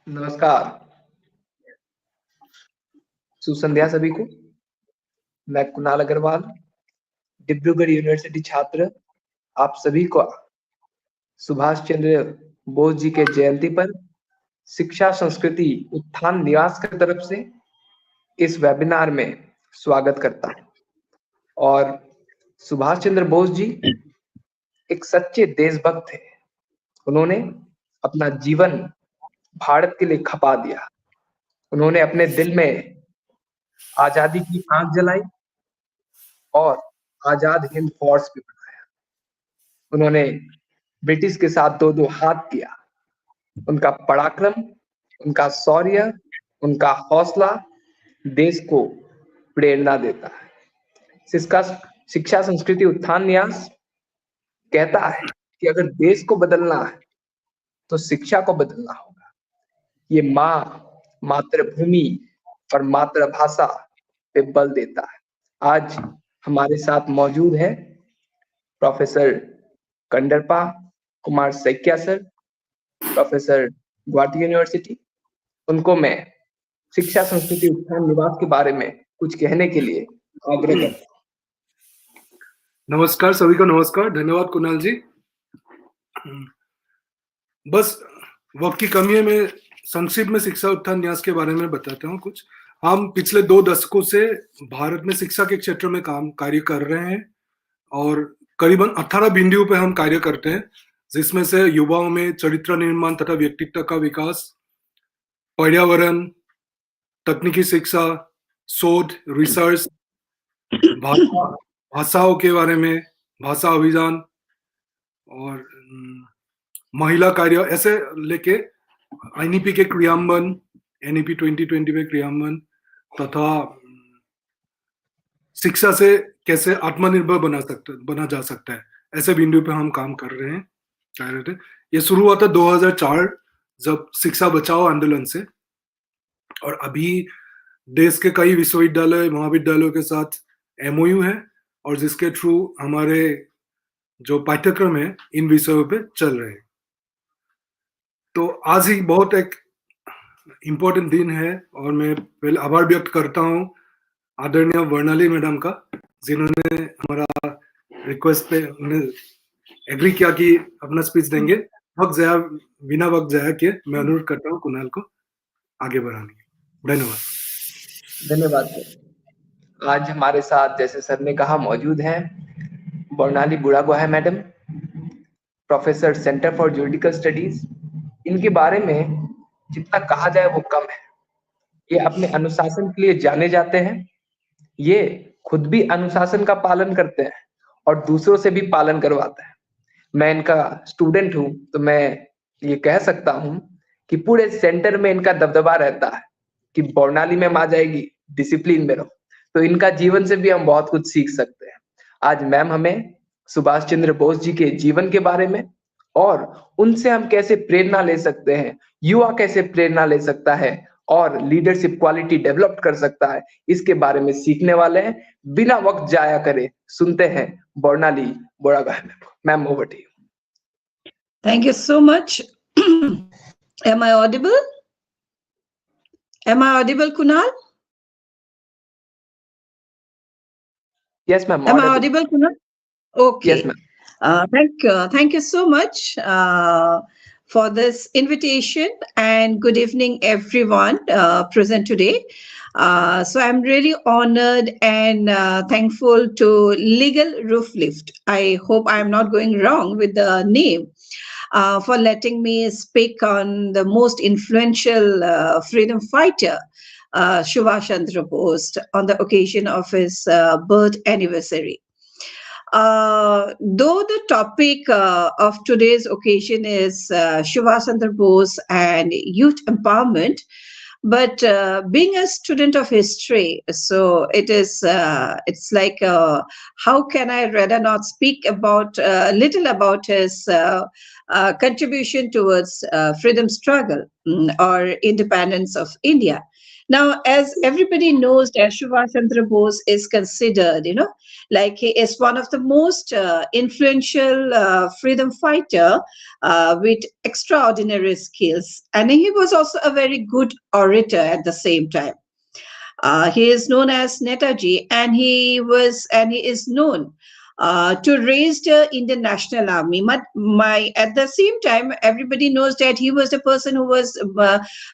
नमस्कार, सुसंध्या सभी को। मैं कुणाल अग्रवाल, डिब्रूगढ़ यूनिवर्सिटी छात्र, आप सभी को सुभाष चंद्र बोस जी के जयंती पर शिक्षा संस्कृति उत्थान निवास की तरफ से इस वेबिनार में स्वागत करता हूं। और सुभाष चंद्र बोस जी एक सच्चे देशभक्त थे। उन्होंने अपना जीवन भारत के लिए खपा दिया। उन्होंने अपने दिल में आजादी की आग जलाई और आजाद हिंद फोर्स भी बनाया। उन्होंने ब्रिटिश के साथ दो दो हाथ किया। उनका पराक्रम, उनका शौर्य, उनका हौसला देश को प्रेरणा देता है। शिक्षा संस्कृति उत्थान न्यास कहता है कि अगर देश को बदलना है तो शिक्षा को बदलना होगा। ये मातृभूमि और मातृभाषा पे बल देता है। आज हमारे साथ मौजूद है professor Kandarpa Kumar Saikia sir, professor Guwahati university. उनको मैं शिक्षा संस्कृति उत्थान निवास के बारे में कुछ कहने के लिए आग्रह करता हूं। नमस्कार सभी को। नमस्कार, धन्यवाद कुणाल जी। बस वक्त की कमी है, मैं संक्षिप्त में शिक्षा उत्थान न्यास के बारे में बताता हूँ कुछ। हम पिछले 2 दशकों से भारत में शिक्षा के क्षेत्र में कार्य कर रहे हैं और करीबन 18 बिंदुओं पे हम कार्य करते हैं, जिसमें से युवाओं में चरित्र निर्माण तथा व्यक्तित्व का विकास, पर्यावरण, तकनीकी शिक्षा, शोध, रिसर्च, भाषाओं के बारे में, भाषा अभियान और महिला कार्य, ऐसे लेके एनईपी के क्रियान्वयन, एनईपी 2020 में क्रियान्वयन तथा शिक्षा से कैसे आत्मनिर्भर बना जा सकता है, ऐसे बिंदु पे हम काम कर रहे हैं। ये शुरू हुआ था 2004 जब शिक्षा बचाओ आंदोलन से, और अभी देश के कई विश्वविद्यालय महाविद्यालयों के साथ एमओयू है और जिसके थ्रू हमारे जो पाठ्यक्रम है इन विषयों पे चल रहे हैं। तो आज ही बहुत एक इम्पोर्टेंट दिन है और मैं पहले आभार व्यक्त करता हूँ आदरणीय बोर्नाली मैडम का, जिन्होंने हमारा रिक्वेस्ट पे उन्हें एग्री किया कि अपना स्पीच देंगे। बिना वक्त जाया किए मैं अनुरोध करता हूँ कुणाल को आगे बढ़ाने। धन्यवाद सर। आज हमारे साथ, जैसे सर ने कहा, मौजूद हैं Bornali Buragohain madam, professor centre for juridical studies. इनके बारे में जितना कहा जाए वो कम है। ये अपने अनुशासन के लिए जाने जाते हैं। ये खुद भी अनुशासन का पालन करते हैं और दूसरों से भी पालन करवाते हैं। मैं इनका स्टूडेंट हूं तो मैं ये कह सकता हूं कि पूरे सेंटर में इनका दबदबा रहता है कि बोर्नाली मैम आ जाएगी, डिसिप्लिन में रहो। तो इनका जीवन से भी हम बहुत कुछ सीख सकते हैं। आज मैम हमें सुभाष चंद्र बोस जी के जीवन के बारे में और उनसे हम कैसे प्रेरणा ले सकते हैं, युवा कैसे प्रेरणा ले सकता है और लीडरशिप क्वालिटी डेवलप कर सकता है, इसके बारे में सीखने वाले हैं। बिना वक्त जाया करे सुनते हैं Bornali Buragohain ma'am, over to you. Thank you so much. Am I audible? Am I audible, Kunal? Yes, ma'am. Am I audible, Kunal? Okay. Yes, ma'am. Thank you so much for this invitation, and good evening, everyone present today. So I'm really honored and thankful to LegalRootlift. I hope I'm not going wrong with the name. For letting me speak on the most influential freedom fighter, Subhas Chandra Bose, on the occasion of his birth anniversary. Though the topic of today's occasion is Subhas Chandra Bose and youth empowerment, but being a student of history, so it's like how can I rather not speak about little about his contribution towards freedom struggle or independence of India. Now, as everybody knows, that Subhas Chandra Bose is considered, like he is one of the most influential freedom fighter with extraordinary skills, and he was also a very good orator at the same time. He is known as Netaji, and he is known to raise the Indian National Army. But at the same time, everybody knows that he was the person who was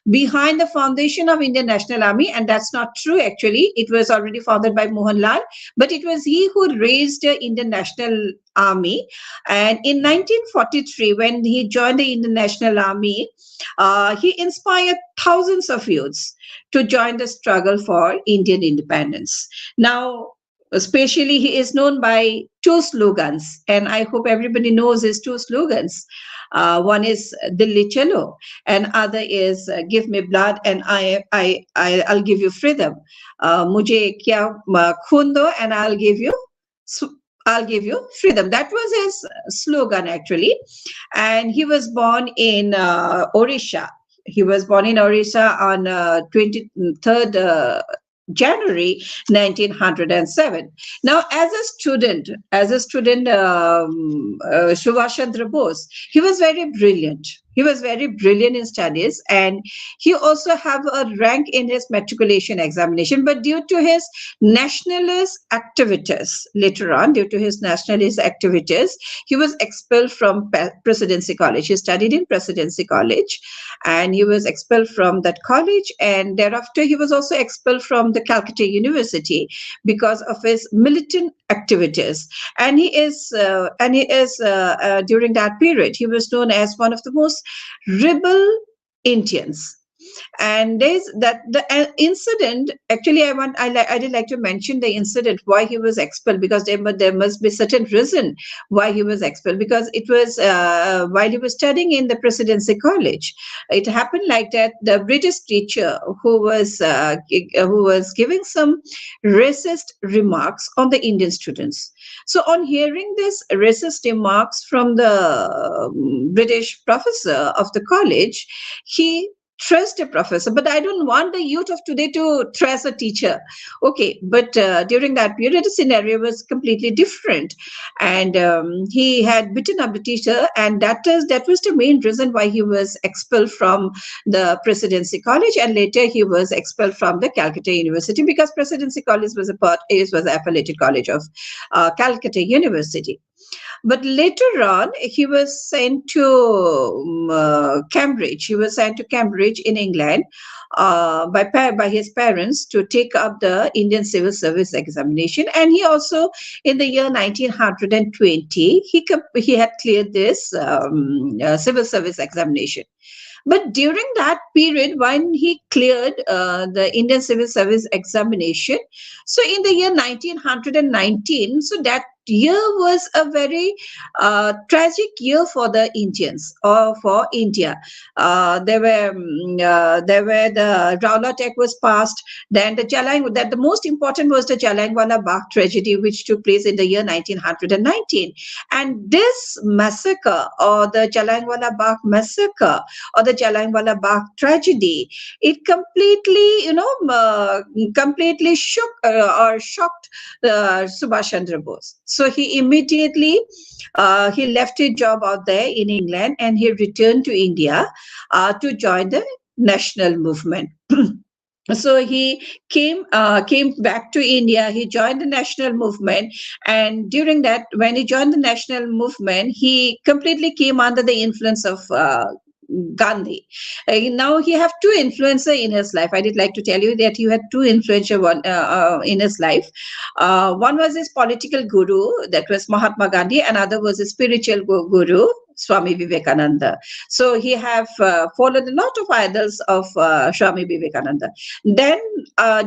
behind the foundation of Indian National Army, and that's not true. Actually, it was already founded by Mohanlal, but it was he who raised the Indian National Army. And in 1943, when he joined the Indian National Army, he inspired thousands of youths to join the struggle for Indian independence. Now, especially, he is known by two slogans, and I hope everybody knows his two slogans. One is Dilli Chalo, and other is Give me blood, and I'll give you freedom. Mujhe kya khoon do, and I'll give you freedom. That was his slogan, actually. And he was born in Orissa. He was born in Orissa on 23rd January 1907. Now, as a student, Subhas Chandra Bose, he was very brilliant. He was very brilliant in studies, and he also have a rank in his matriculation examination. But due to his nationalist activities, later on, he was expelled from Presidency College. He studied in Presidency College, and he was expelled from that college. And thereafter, he was also expelled from the Calcutta University because of his militant activities. And he is during that period, he was known as one of the most rebel Indians. And there's the incident. Actually, I did like to mention the incident why he was expelled, because there must be certain reason why he was expelled, because it was while he was studying in the Presidency College. It happened like that. The British teacher who was giving some racist remarks on the Indian students. So on hearing this racist remarks from the British professor of the college, he trust a professor. But I don't want the youth of today to trust a teacher. Okay, but during that period, the scenario was completely different. And he had beaten up the teacher, and that was the main reason why he was expelled from the Presidency College, and later he was expelled from the Calcutta University, because Presidency College was an affiliated college of Calcutta University. But later on, he was sent to Cambridge. He was sent to Cambridge in England by his parents to take up the Indian Civil Service examination. And he also, in the year 1920, he had cleared this Civil Service examination. But during that period, when he cleared the Indian Civil Service examination, so in the year 1919, so that year was a very tragic year for the Indians, or for India. There were the Rowlatt Act was passed. Then the most important was the Jallianwala Bagh tragedy, which took place in the year 1919. And this massacre, or the Jallianwala Bagh massacre, or the Jallianwala Bagh tragedy, it completely shocked Subhas Chandra Bose. So he immediately he left his job out there in England, and he returned to India to join the national movement. So he came back to India. He joined the national movement, and during that, when he joined the national movement, he completely came under the influence of Gandhi. Now he have two influencers in his life. I did like to tell you that he had two influencers in his life. One was his political guru, that was Mahatma Gandhi. Another was his spiritual guru, Swami Vivekananda. So he have followed a lot of idols of Swami Vivekananda. Then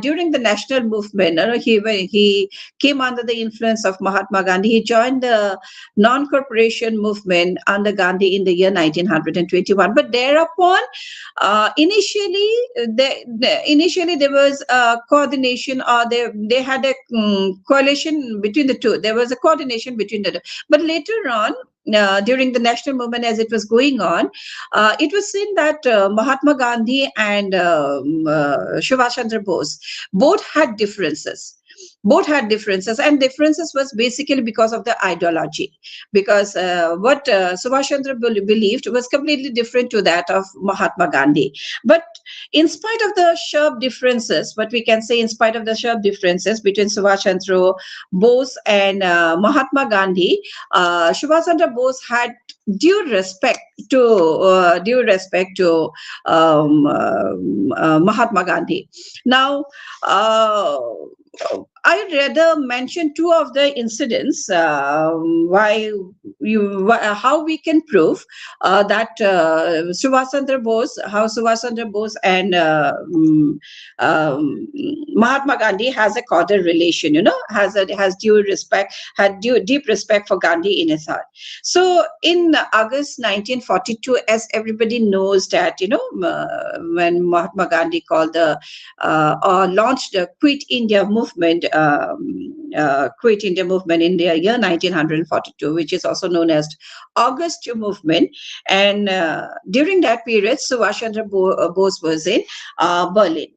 during the national movement, he came under the influence of Mahatma Gandhi. He joined the non-corporation movement under Gandhi in the year 1921. But thereupon, initially there was a coordination, or they had a coalition between the two. There was a coordination between the two. But later on, during the national movement as it was going on, it was seen that Mahatma Gandhi and Subhash Chandra Bose both had differences. And differences was basically because of the ideology, because what Subhash Chandra believed was completely different to that of Mahatma Gandhi. But in spite of the sharp differences, what we can say, in spite of the sharp differences between Subhash Chandra Bose and Mahatma Gandhi, Subhash Chandra Bose had due respect to Mahatma Gandhi. Now, I rather mention two of the incidents how we can prove that Subhash Chandra Bose and Mahatma Gandhi has a cordial relation, has deep respect for Gandhi in his heart. So in August 1942, as everybody knows that, when Mahatma Gandhi launched the Quit India movement in the year 1942, which is also known as August movement. And during that period, Subhash Chandra Bose was in Berlin.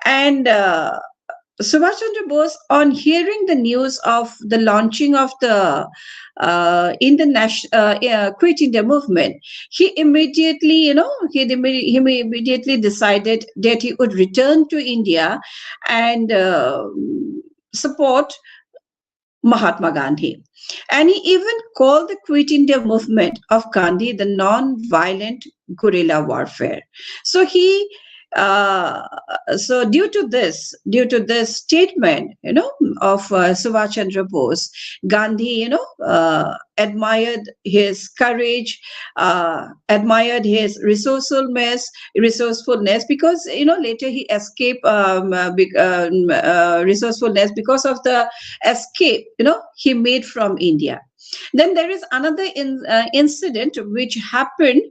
And Subhash Chandra Bose, on hearing the news of the launching of the Quit India movement, he immediately decided that he would return to India and support Mahatma Gandhi. And he even called the Quit India movement of Gandhi the non-violent guerrilla warfare. So due to this statement, of Subhash Chandra Bose, Gandhi, admired his courage, admired his resourcefulness, because later he escaped resourcefulness because of the escape he made from India. Then there is another incident which happened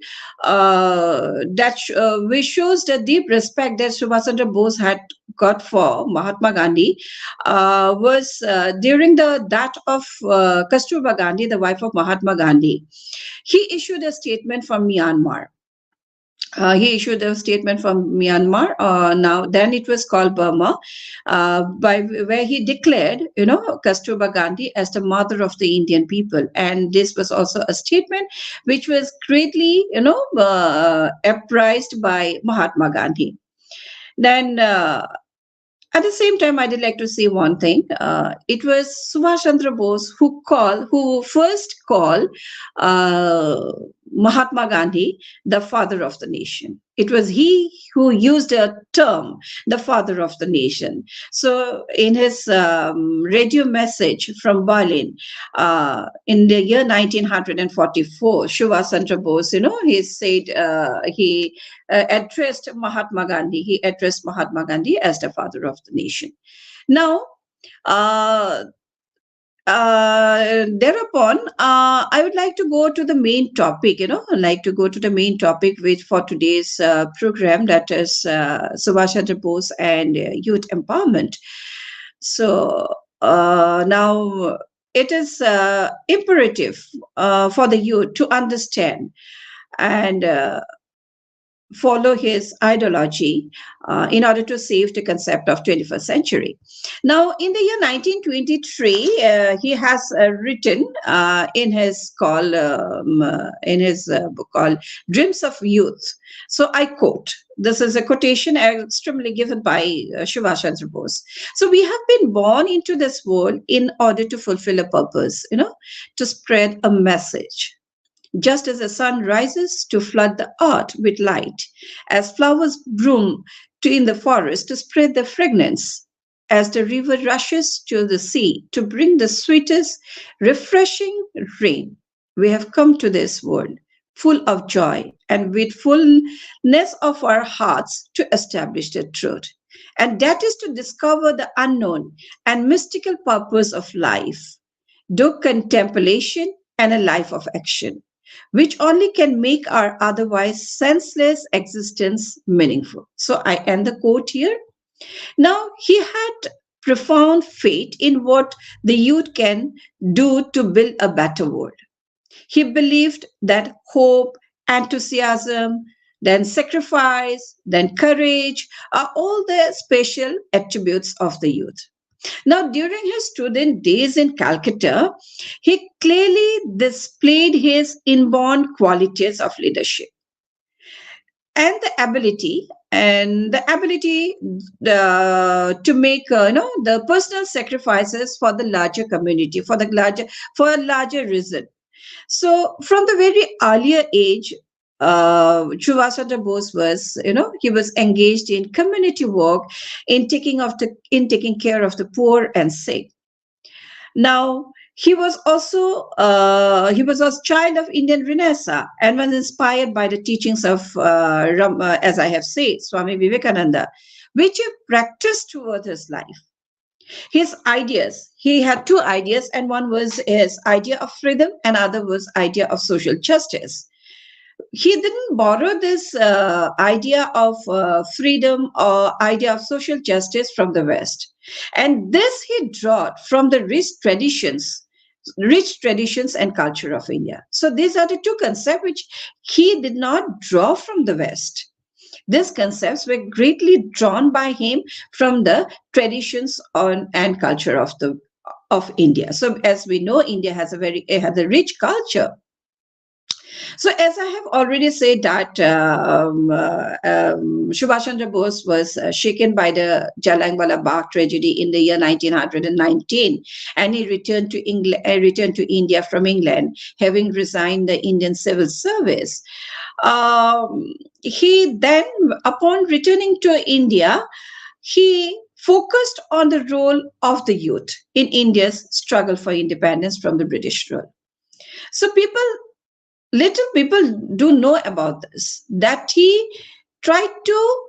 which shows the deep respect that Subhash Chandra Bose had got for Mahatma Gandhi, was during the death of Kasturba Gandhi, the wife of Mahatma Gandhi. He issued a statement from Myanmar. Now then it was called Burma, where he declared, Kasturba Gandhi as the mother of the Indian people. And this was also a statement which was greatly, apprised by Mahatma Gandhi. Then, at the same time, I'd like to say one thing. It was Subhash Chandra Bose who first called Mahatma Gandhi the father of the nation. It was he who used the term the father of the nation. So in his radio message from Berlin in the year 1944, Subhash Chandra Bose, he said he addressed Mahatma Gandhi. He addressed Mahatma Gandhi as the father of the nation. Now, thereupon, I would like to go to the main topic, which for today's program, that is Subhash Chandra Bose and youth empowerment. So now it is imperative for the youth to understand and follow his ideology in order to save the concept of 21st century. Now, in the year 1923, he has written in his book called Dreams of Youth. So I quote, this is a quotation extremely given by Subhash Chandra Bose. So we have been born into this world in order to fulfill a purpose, to spread a message. Just as the sun rises to flood the earth with light, as flowers bloom in the forest to spread the fragrance, as the river rushes to the sea to bring the sweetest, refreshing rain, we have come to this world full of joy and with fullness of our hearts to establish the truth. And that is to discover the unknown and mystical purpose of life, do contemplation and a life of action, which only can make our otherwise senseless existence meaningful. So I end the quote here. Now, he had profound faith in what the youth can do to build a better world. He believed that hope, enthusiasm, then sacrifice, then courage are all the special attributes of the youth. Now, during his student days in Calcutta, he clearly displayed his inborn qualities of leadership and the ability to make the personal sacrifices for the larger community, for a larger reason. So from the very earlier age, Subhas Chandra Bose was, he was engaged in community work, in taking care of the poor and sick. Now, he was also a child of Indian Renaissance and was inspired by the teachings of, as I have said, Swami Vivekananda, which he practiced throughout his life. His ideas, he had two ideas, and one was his idea of freedom and other was idea of social justice. He didn't borrow this idea of freedom or idea of social justice from the West. And this he drew from the rich traditions and culture of India. So these are the two concepts which he did not draw from the West. These concepts were greatly drawn by him from the traditions and culture of India. So as we know, India has a rich culture. So as I have already said that Subhas Chandra Bose was shaken by the Jallianwala Bagh tragedy in the year 1919, and he returned to India from England, having resigned the Indian civil service. He then, upon returning to India, he focused on the role of the youth in India's struggle for independence from the British rule. So little people do know about this, that he tried to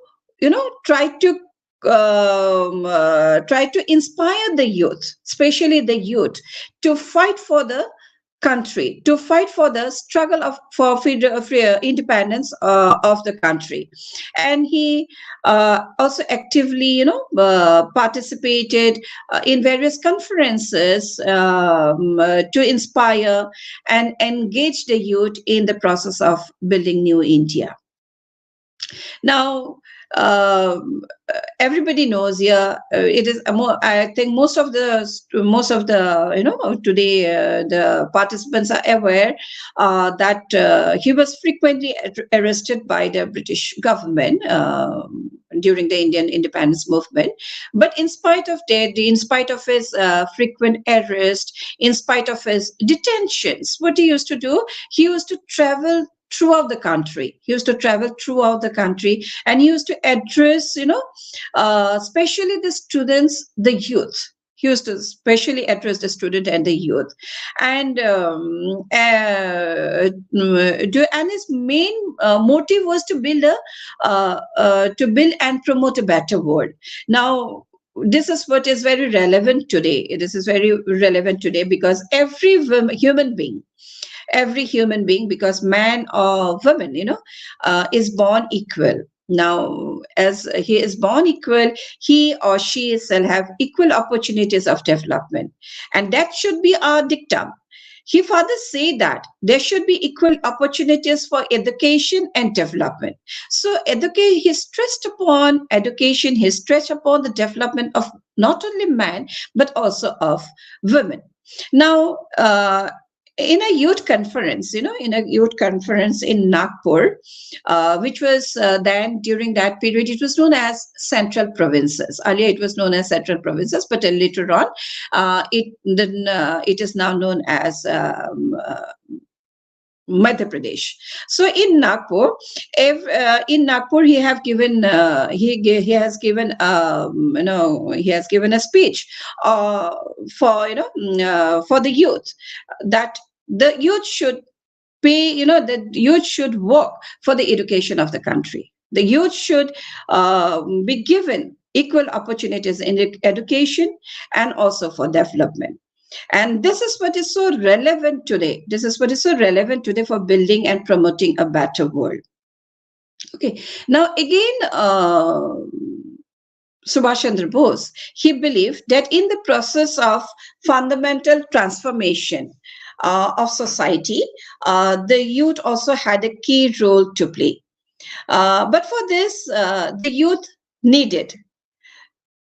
inspire the youth, especially the youth, to fight for the country, to fight for the struggle for independence of the country. And he also actively participated in various conferences to inspire and engage the youth in the process of building new India. Now, everybody knows here. It is more. I think most of the today the participants are aware that he was frequently arrested by the British government during the Indian independence movement. But in spite of that, in spite of his frequent arrest, in spite of his detentions, what he used to do, he used to travel throughout the country. He used to travel throughout the country, and he used to address, especially the students, the youth. He used to especially address the student and the youth, and his main motive was to build and promote a better world. Now, this is what is very relevant today. This is very relevant today because every human being, because man or woman, is born equal. Now, as he is born equal, he or she shall have equal opportunities of development. And that should be our dictum. He further say that there should be equal opportunities for education and development. So he stressed upon education, he stressed upon the development of not only man, but also of women. Now, in a youth conference, in Nagpur, which was then during that period, it was known as Central Provinces. Earlier, it was known as Central Provinces, but later on, it is now known as Madhya Pradesh. So in Nagpur, he has given a speech for the youth, that the youth should pay, the youth should work for the education of the country. The youth should be given equal opportunities in education and also for development. And this is what is so relevant today. This is what is so relevant today for building and promoting a better world. Okay. Now, again, Subhas Chandra Bose, he believed that in the process of fundamental transformation, of society, the youth also had a key role to play. But for this, the youth needed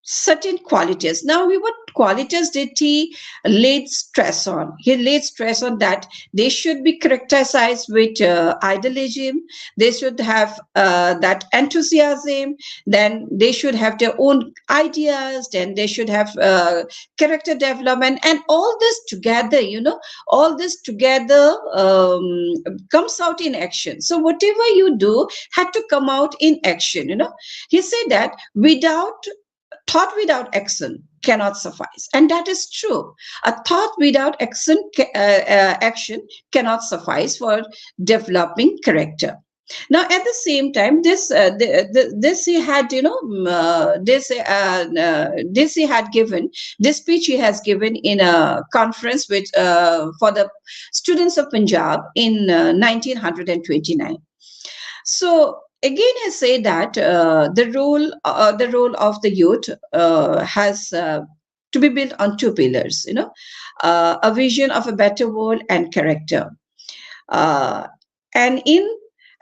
certain qualities. Now, what qualities did he laid stress on? He laid stress on that they should be characterized with idealism, they should have that enthusiasm, then they should have their own ideas, then they should have character development, and all this together, all this together comes out in action. So whatever you do had to come out in action. He said that thought without action cannot suffice, and that is true. A thought without action cannot suffice for developing character. Now, at the same time, this he had, this speech he has given in a conference with for the students of Punjab in 1929. So again, I say that the role of the youth has to be built on two pillars. A vision of a better world and character. And in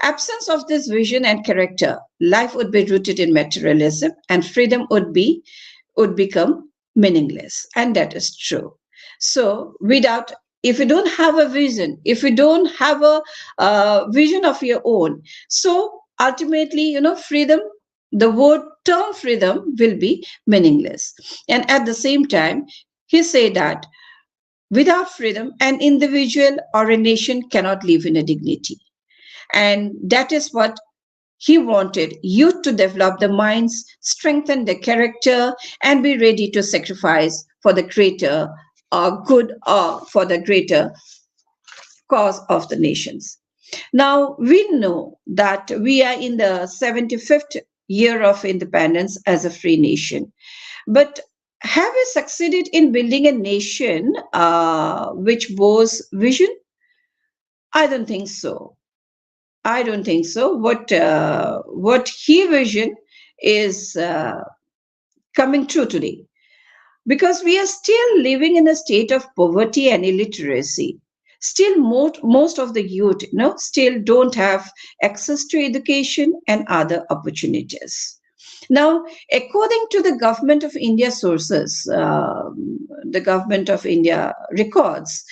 absence of this vision and character, life would be rooted in materialism, and freedom would become meaningless. And that is true. So if you don't have a vision, if you don't have a vision of your own, so ultimately, freedom, the word term freedom will be meaningless. And at the same time, he said that without freedom, an individual or a nation cannot live in a dignity. And that is what he wanted youth to develop the minds, strengthen the character, and be ready to sacrifice for the greater good or for the greater cause of the nations. Now, we know that we are in the 75th year of independence as a free nation. But have we succeeded in building a nation which Bose vision? I don't think so. I don't think so. What he vision is coming true today. Because we are still living in a state of poverty and illiteracy. Still, most of the youth, still don't have access to education and other opportunities. Now, according to the Government of India sources, the Government of India records,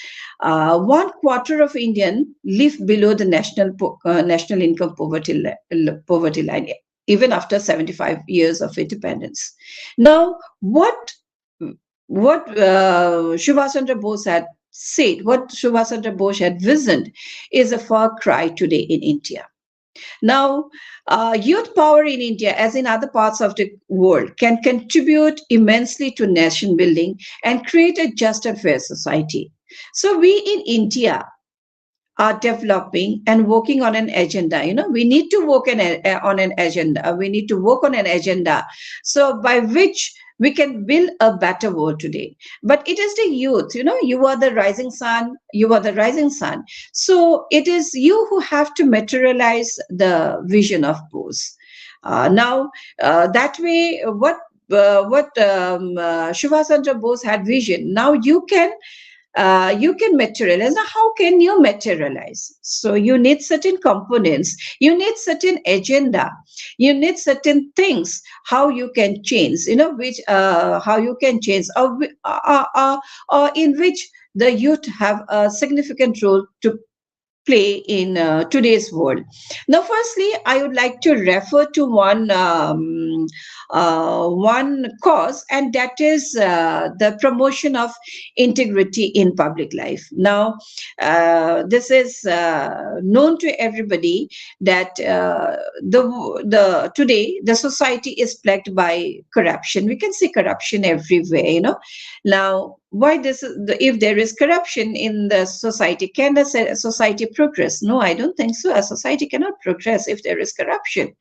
1/4 of Indians live below the national income poverty line, even after 75 years of independence. Now, what Subhas Chandra Bose had said, what Subhas Chandra Bose had visioned, is a far cry today in India. Now, youth power in India, as in other parts of the world, can contribute immensely to nation building and create a just and fair society. So we in India are developing and working on an agenda. We need to work on an agenda. We need to work on an agenda, so by which we can build a better world today. But it is the youth, you are the rising sun, So it is you who have to materialize the vision of Bose. Now, that way, what Subhas Chandra Bose had vision, now you can materialize. Now, how can you materialize? So you need certain components, you need certain agenda, you need certain things, how you can change, how you can change, or in which the youth have a significant role to play in today's world. Now, firstly, I would like to refer to one cause, and that is the promotion of integrity in public life. Now, this is known to everybody that today the society is plagued by corruption. We can see corruption everywhere. Now, why this? If there is corruption in the society, can the society progress? No, I don't think so. A society cannot progress if there is corruption.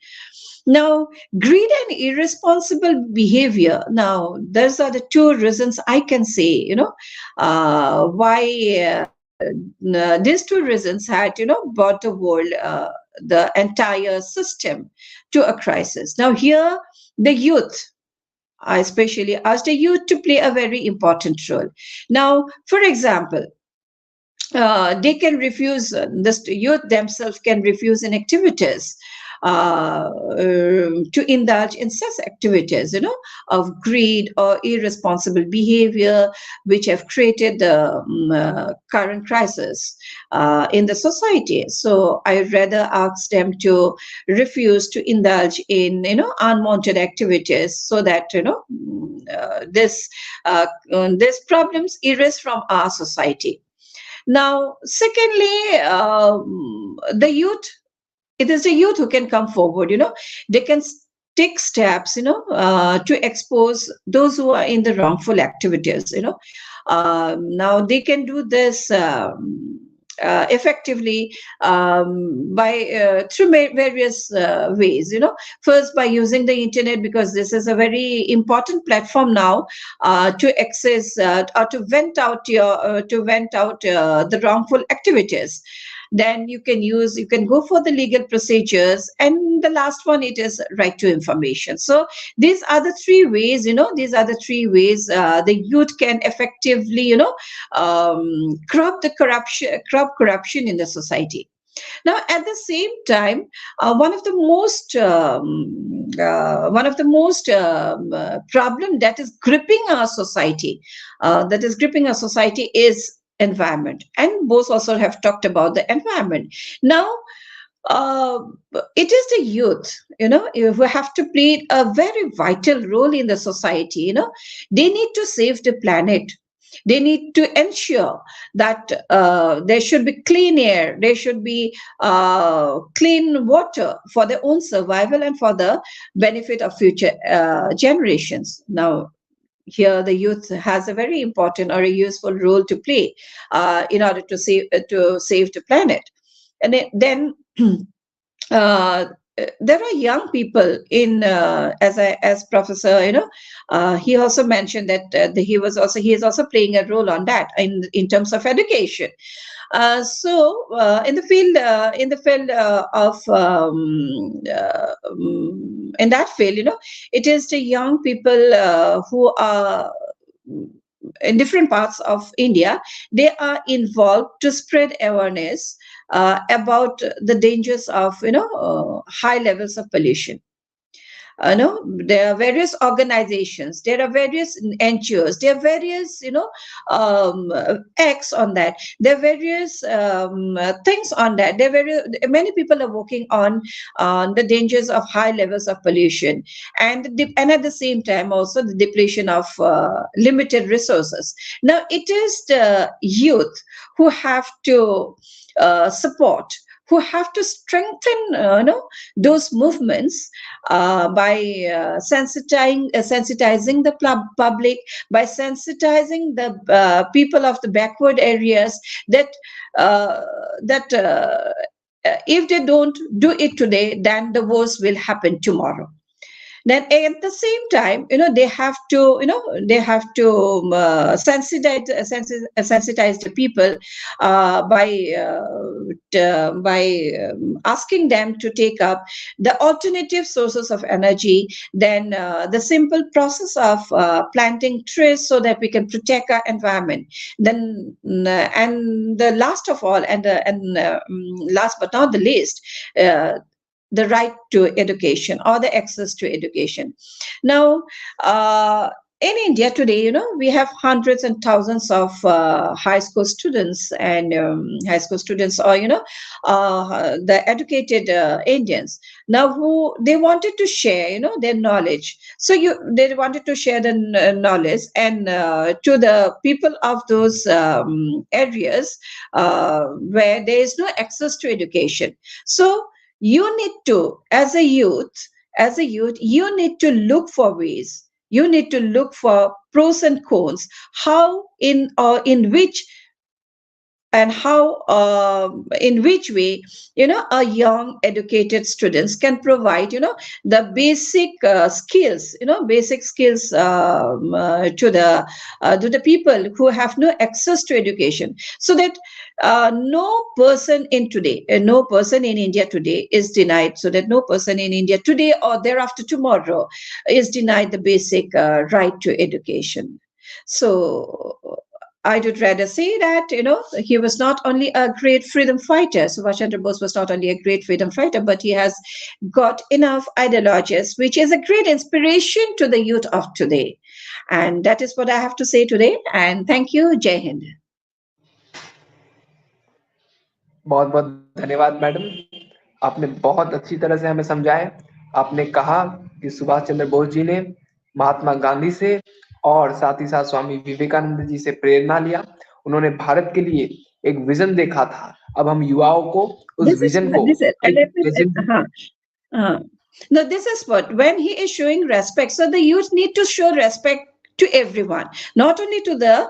Now, greed and irresponsible behavior. Now, those are the two reasons I can say, why these two reasons had, brought the world, the entire system to a crisis. Now, here, the youth, I especially asked the youth to play a very important role. Now, for example, they can refuse, the youth themselves can refuse in activities, to indulge in such activities, of greed or irresponsible behavior, which have created the current crisis in the society. So I rather ask them to refuse to indulge in, unwanted activities, so that, this problems erase from our society. Now, secondly, the youth, it is the youth who can come forward, they can take steps, to expose those who are in the wrongful activities, now they can do this effectively by through various ways, first by using the internet, because this is a very important platform now to access or to vent out the wrongful activities. Then you can go for the legal procedures, and the last one, it is right to information. So these are the three ways, the youth can effectively, crop corruption in the society. Now, at the same time, one of the most problem that is gripping our society, is environment. And Bose also have talked about the environment. Now, it is the youth, who have to play a very vital role in the society. They need to save the planet. They need to ensure that there should be clean air, there should be clean water for their own survival and for the benefit of future generations. Now, here the youth has a very important or a useful role to play in order to save the planet. And then there are young people in as Professor, he also mentioned that he is also playing a role on that in terms of education. So in the field of in that field, it is the young people who are in different parts of India. They are involved to spread awareness about the dangers of high levels of pollution. There are various organizations, there are various NGOs, there are various acts on that, there are various things on that. Many people are working on the dangers of high levels of pollution, and at the same time also the depletion of limited resources. Now, it is the youth who have to support, who have to strengthen those movements by sensitizing the public, by sensitizing the people of the backward areas, that if they don't do it today, then the worst will happen tomorrow. Then at the same time, they have to sensitize the people by asking them to take up the alternative sources of energy. Then the simple process of planting trees so that we can protect our environment. Then and the last of all, and last but not the least, the right to education or the access to education. Now, in India today, we have hundreds and thousands of high school students and or the educated Indians. Now, who they wanted to share, their knowledge. So they wanted to share the knowledge and to the people of those areas where there is no access to education. So you need to, as a youth, you need to look for ways. You need to look for pros and cons. How in which way a young educated students can provide the basic skills to the people who have no access to education, so that no person in India today is denied, so that no person in India today or thereafter tomorrow is denied the basic right to education. So I would rather say that, he was not only a great freedom fighter. Subhash Chandra Bose was not only a great freedom fighter, but he has got enough ideologies, which is a great inspiration to the youth of today. And that is what I have to say today. And thank you. Jai Hind. बहुत बहुत धन्यवाद madam, आपने बहुत अच्छी तरह से हमें समझाया। आपने कहा कि सुभाष चंद्र बोस जी ने महात्मा गांधी से और साथ ही साथ स्वामी विवेकानंद जी से प्रेरणा लिया। उन्होंने भारत के लिए एक विजन देखा था। अब हम युवाओं को उस विजन को no, this is what, when he is showing respect, so the youth need to show respect to everyone, not only to the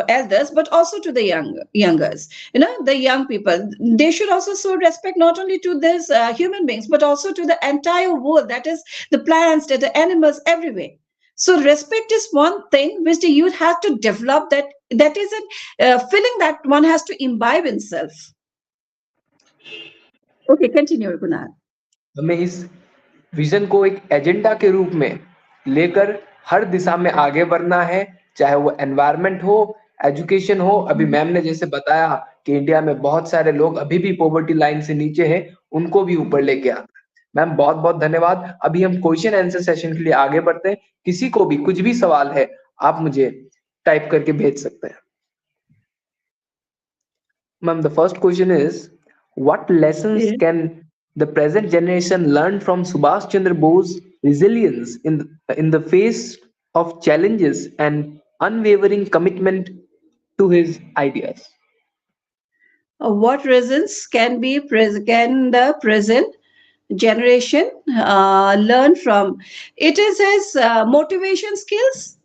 elders, but also to the youngers. The young people, they should also show respect not only to these human beings, but also to the entire world, that is the plants, the animals, everywhere. So respect is one thing which the youth have to develop, that is a feeling that one has to imbibe in self. Okay, continue, Kunal. हमें इस vision को एक agenda के रूप में लेकर हर दिशा में आगे बढ़ना है, चाहे वो एनवायरनमेंट हो, एजुकेशन हो। अभी मैम ने जैसे बताया कि इंडिया में बहुत सारे लोग अभी भी पॉवर्टी लाइन से नीचे हैं, उनको भी ऊपर लेके आना। मैम बहुत बहुत धन्यवाद। अभी हम क्वेश्चन आंसर सेशन के लिए आगे बढ़ते हैं। किसी को भी कुछ भी सवाल है, आप मुझे टाइप करके भेज सकते हैं। Ma'am the first question is, what lessons can the present generation learn from Subhash Chandra Bose's resilience in the face of challenges and unwavering commitment to his ideas? What reasons can the present generation learn from? It is his motivation skills,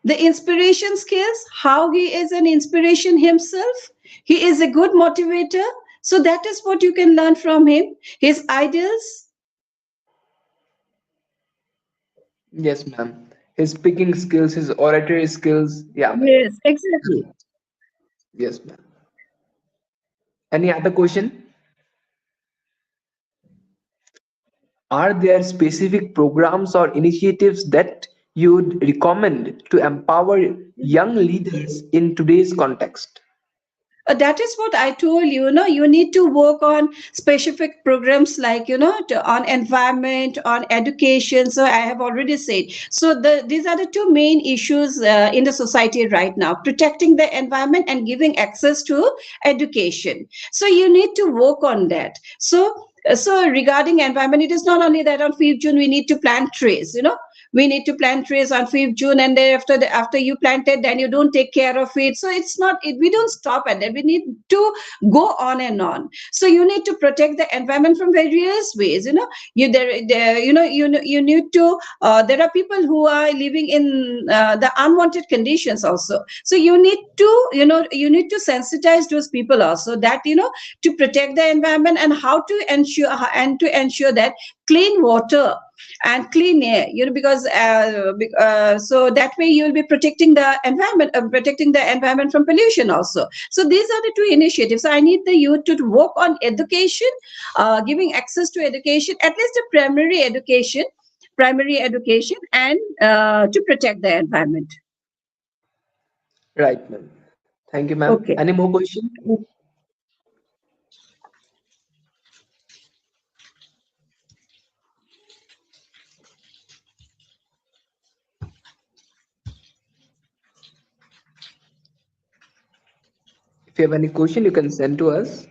the inspiration skills, how he is an inspiration himself. He is a good motivator. So that is what you can learn from him, his ideals. Yes, ma'am. His speaking skills, his oratory skills. Yeah. Yes, exactly. Yes, ma'am. Any other question? Are there specific programs or initiatives that you would recommend to empower young leaders in today's context? That is what I told you. You need to work on specific programs like, on environment, on education. So I have already said. So these are the two main issues in the society right now: protecting the environment and giving access to education. So you need to work on that. So regarding environment, it is not only that on 5th June we need to plant trees. We need to plant trees on 5th June, and then after you plant it, then you don't take care of it. So it's not, we don't stop at that. We need to go on and on. So you need to protect the environment from various ways. You need to. There are people who are living in the unwanted conditions also. So you need to sensitize those people also, that to protect the environment and how to ensure that clean water and clean air, because so that way you will be protecting the environment from pollution also. So these are the two initiatives. I need the youth to work on education, giving access to education, at least a primary education, and to protect the environment. Right, ma'am. Thank you, ma'am. Okay. Any more questions? If you have any question, you can send to us.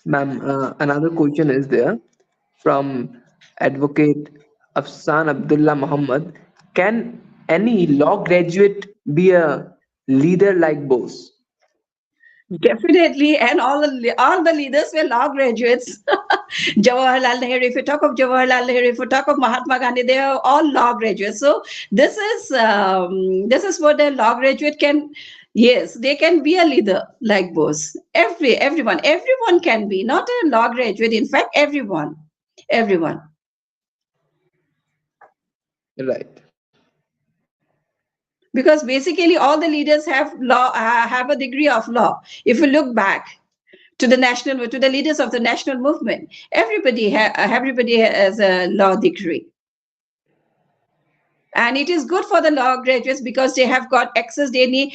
Ma'am, another question is there from Advocate Afsan Abdullah Muhammad. Can any law graduate be a leader like Bose? Definitely, and all the leaders were law graduates. Jawaharlal Nehru, if you talk of Jawaharlal Nehru, if you talk of Mahatma Gandhi, they are all law graduates. So this is what a law graduate can. Yes, they can be a leader like Bose. Everyone can be, not a law graduate. In fact, everyone. Right. Because basically all the leaders have a degree of law. If you look back to the leaders of the national movement. Everybody has a law degree. And it is good for the law graduates because they have got access. They knew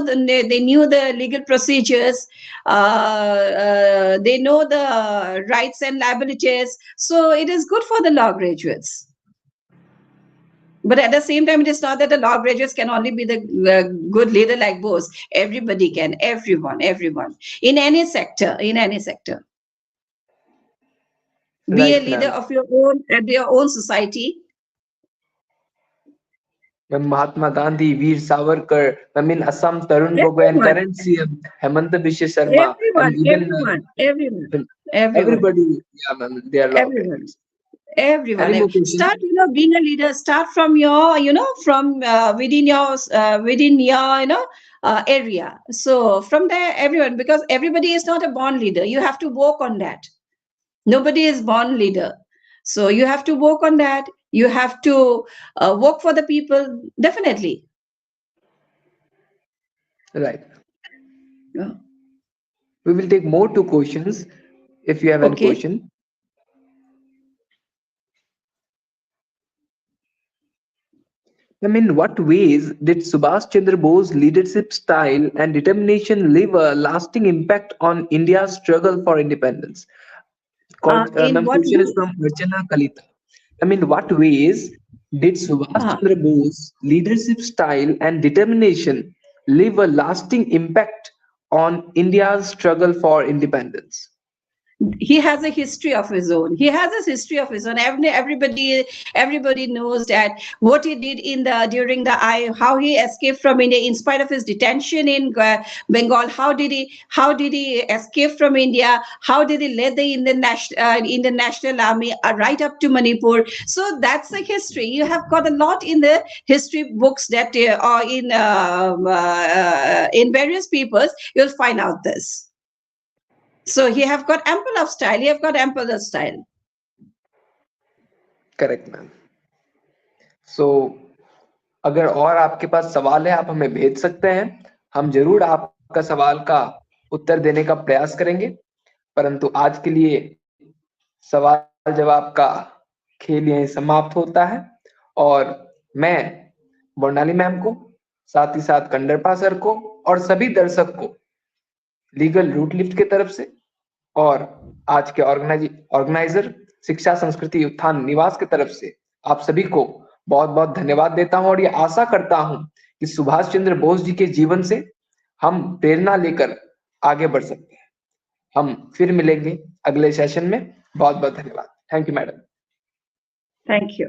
the legal procedures. They know the rights and liabilities. So it is good for the law graduates. But at the same time, it is not that the law graduates can only be the good leader like Bose. Everybody can. Everyone. In any sector. Be a leader of your own society. Mahatma Gandhi, Veer Savarkar, Assam Tarun Gogoi, and current CM Hemanta Biswa Sharma, everybody, they are law graduates. Everyone. Start, being a leader. Start from your, from within your, area. So from there, everyone, because everybody is not a born leader. You have to work on that. Nobody is born leader. So you have to work on that. You have to work for the people, definitely. Right. Yeah. We will take more 2 questions if you have any question. What ways did Subhas Chandra Bose's leadership style and determination leave a lasting impact on India's struggle for independence? Question is from Archana Kalita. What ways did Subhas Chandra Bose's leadership style and determination leave a lasting impact on India's struggle for independence? He has a history of his own. Everybody knows that what he did how he escaped from India in spite of his detention in Bengal. How did he escape from India? How did he lead the Indian National Army right up to Manipur? So that's the history. You have got a lot in the history books that are in various papers. You'll find out this. So he have got ample of style. Correct, ma'am. So अगर और आपके पास सवाल है आप हमें भेज सकते हैं, हम जरूर आपका सवाल का उत्तर देने का प्रयास करेंगे, परंतु आज के लिए सवाल जवाब का खेल यहीं समाप्त होता है। और मैं बोरनाली मैम को, साथ ही साथ कंडरपा सर को और सभी दर्शक को लीगल रूट लिफ्ट की तरफ से और आज के ऑर्गेनाइजर शिक्षा संस्कृति उत्थान निवास की तरफ से आप सभी को बहुत बहुत धन्यवाद देता हूं। और ये आशा करता हूं कि सुभाष चंद्र बोस जी के जीवन से हम प्रेरणा लेकर आगे बढ़ सकते हैं। हम फिर मिलेंगे अगले सेशन में। बहुत बहुत धन्यवाद। Thank you madam. Thank you.